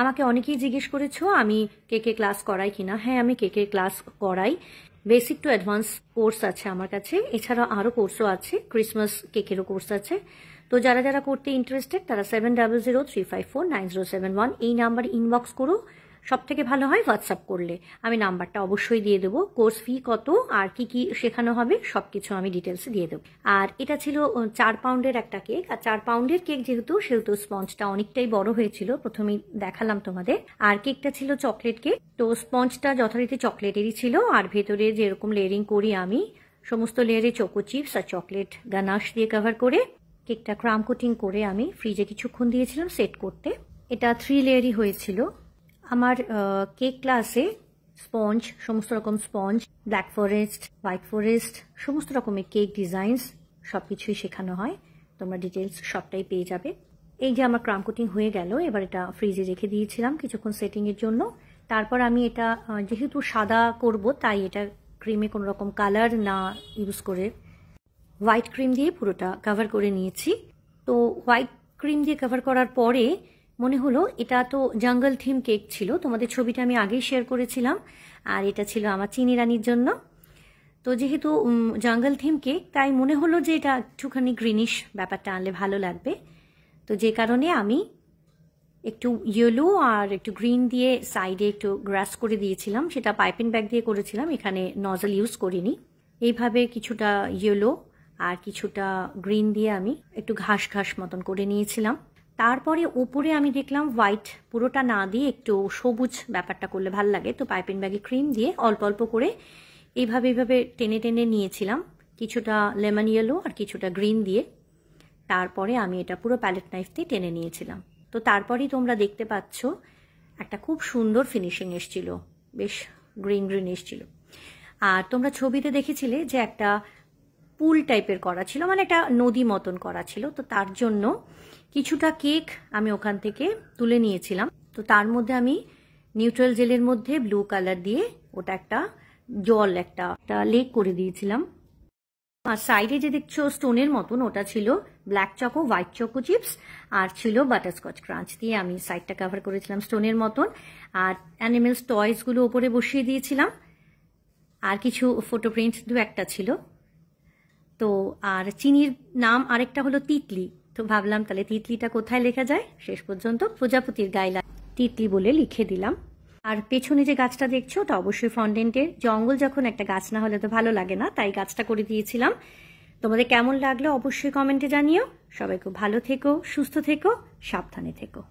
আমাকে অনেকেই জিজ্ঞেস করেছো আমি কেকে ক্লাস করাই কিনা। হ্যাঁ, আমি কেকে ক্লাস করাই। বেসিক টু অ্যাডভান্স কোর্স আছে আমার কাছে, এছাড়া আরও কোর্সও আছে, ক্রিসমাস কেকেরও কোর্স আছে। তো যারা যারা করতে ইন্টারেস্টেড তারা 7003549071 এই নাম্বারে ইনবক্স করো। সব থেকে ভালো হয় হোয়াটসঅ্যাপ করলে, আমি নাম্বারটা অবশ্যই দিয়ে দেবো। কোর্স ফি কত আর কি কি শেখানো হবে সব কিছু আমি ডিটেলসে দিয়ে দেবো। আর এটা ছিল 4 পাউন্ডের একটা কেক, আর 4 পাউন্ডের কেক সেহেতু স্পঞ্জটা অনেকটাই বড় হয়েছিল, প্রথমেই দেখালাম তোমাদের। আর কেকটা ছিল চকলেট কেক, তো স্পঞ্জটা যথারীতি চকলেটেরই ছিল। আর ভেতরে যেরকম লেয়ারিং করি আমি, সমস্ত লেয়ারে চোকো চিপস আর চকলেট গানাশ দিয়ে কভার করে কেকটা ক্রাম কোটিং করে আমি ফ্রিজে কিছুক্ষণ দিয়েছিলাম সেট করতে। এটা 3 লেয়ারই হয়েছিল। আমার কেক ক্লাসে স্পঞ্জ, সমস্ত রকম sponge, black forest, white forest, সমস্ত রকমের কেক ডিজাইনস সবকিছুই শেখানো হয়। তোমরা ডিটেলস সবটাই পেয়ে যাবে। এই যে আমার ক্রাম কোটিং হয়ে গেল, এবার এটা ফ্রিজে রেখে দিয়েছিলাম কিছুক্ষণ সেটিংয়ের জন্য। তারপর আমি এটা যেহেতু সাদা করব তাই এটা ক্রিমে কোনো রকম কালার না ইউজ করে হোয়াইট ক্রিম দিয়ে পুরোটা কভার করে নিয়েছি। তো হোয়াইট ক্রিম দিয়ে কভার করার পরে মনে হলো এটা তো জঙ্গল থিম কেক ছিল, তোমাদের ছবিটা আমি আগেই শেয়ার করেছিলাম, আর এটা ছিল আমার চিনি রানীর জন্য। তো যেহেতু জঙ্গল থিম কেক তাই মনে হলো যে এটা একটুখানি গ্রিনিশ ব্যাপারটা আনলে ভালো লাগবে। তো যে কারণে আমি একটু ইয়েলো আর একটু গ্রিন দিয়ে সাইডে একটু গ্রাস করে দিয়েছিলাম। সেটা পাইপিং ব্যাগ দিয়ে করেছিলাম, এখানে নজল ইউজ করিনি। এইভাবে কিছুটা ইয়েলো আর কিছুটা গ্রিন দিয়ে আমি একটু ঘাস ঘাস মতন করে নিয়েছিলাম। তারপরে উপরে আমি দেখলাম হোয়াইট পুরোটা না দিয়ে একটু সবুজ ব্যাপারটা করলে ভালো লাগে, তো পাইপিং ব্যাগে ক্রিম দিয়ে অল্প অল্প করে এইভাবে টেনে টেনে নিয়েছিলাম, কিছুটা লেমন ইয়েলো আর কিছুটা গ্রিন দিয়ে। তারপরে আমি এটা পুরো প্যালেট নাইফ দিয়ে টেনে নিয়েছিলাম। তো তারপরেই তোমরা দেখতে পাচ্ছ একটা খুব সুন্দর ফিনিশিং এসছিল, বেশ গ্রিন গ্রিন এসছিল। আর তোমরা ছবিতে দেখেছিলে যে একটা পুল টাইপের করা ছিল, মানে একটা নদী মতন করা ছিল। তো তার জন্য কিছুটা কেক আমি ওখান থেকে তুলে নিয়েছিলাম। তো তার মধ্যে আমি নিউট্রাল জেলের মধ্যে ব্লু কালার দিয়ে ওটা একটা জল একটা লেক করে দিয়েছিলাম। আর সাইডে যে দেখছো স্টোনের মতন ওটা ছিল black choco, white choco chips, আর ছিল বাটারস্কচ ক্রাঞ্চ দিয়ে আমি সাইডটা কভার করেছিলাম স্টোনের মতন। আর অ্যানিমেলস টয়েসগুলো ওপরে বসিয়ে দিয়েছিলাম, আর কিছু ফটো প্রিন্ট দু একটা ছিল। তো আর চিনির নাম আরেকটা হলো তিতলি। তো ভাবলাম তাহলে তিতলিটা কোথায় লেখা যায়, শেষ পর্যন্ত প্রজাপতির গায়ে তিতলি বলে লিখে দিলাম। আর পেছনে যে গাছটা দেখছো ওটা অবশ্যই ফন্ডেন্টের। জঙ্গল যখন একটা গাছ না হলে তো ভালো লাগে না, তাই গাছটা করে দিয়েছিলাম। তোমাদের কেমন লাগলো অবশ্যই কমেন্টে জানিও। সবাই খুব ভালো থেকো, সুস্থ থেকো, সাবধানে থেকো।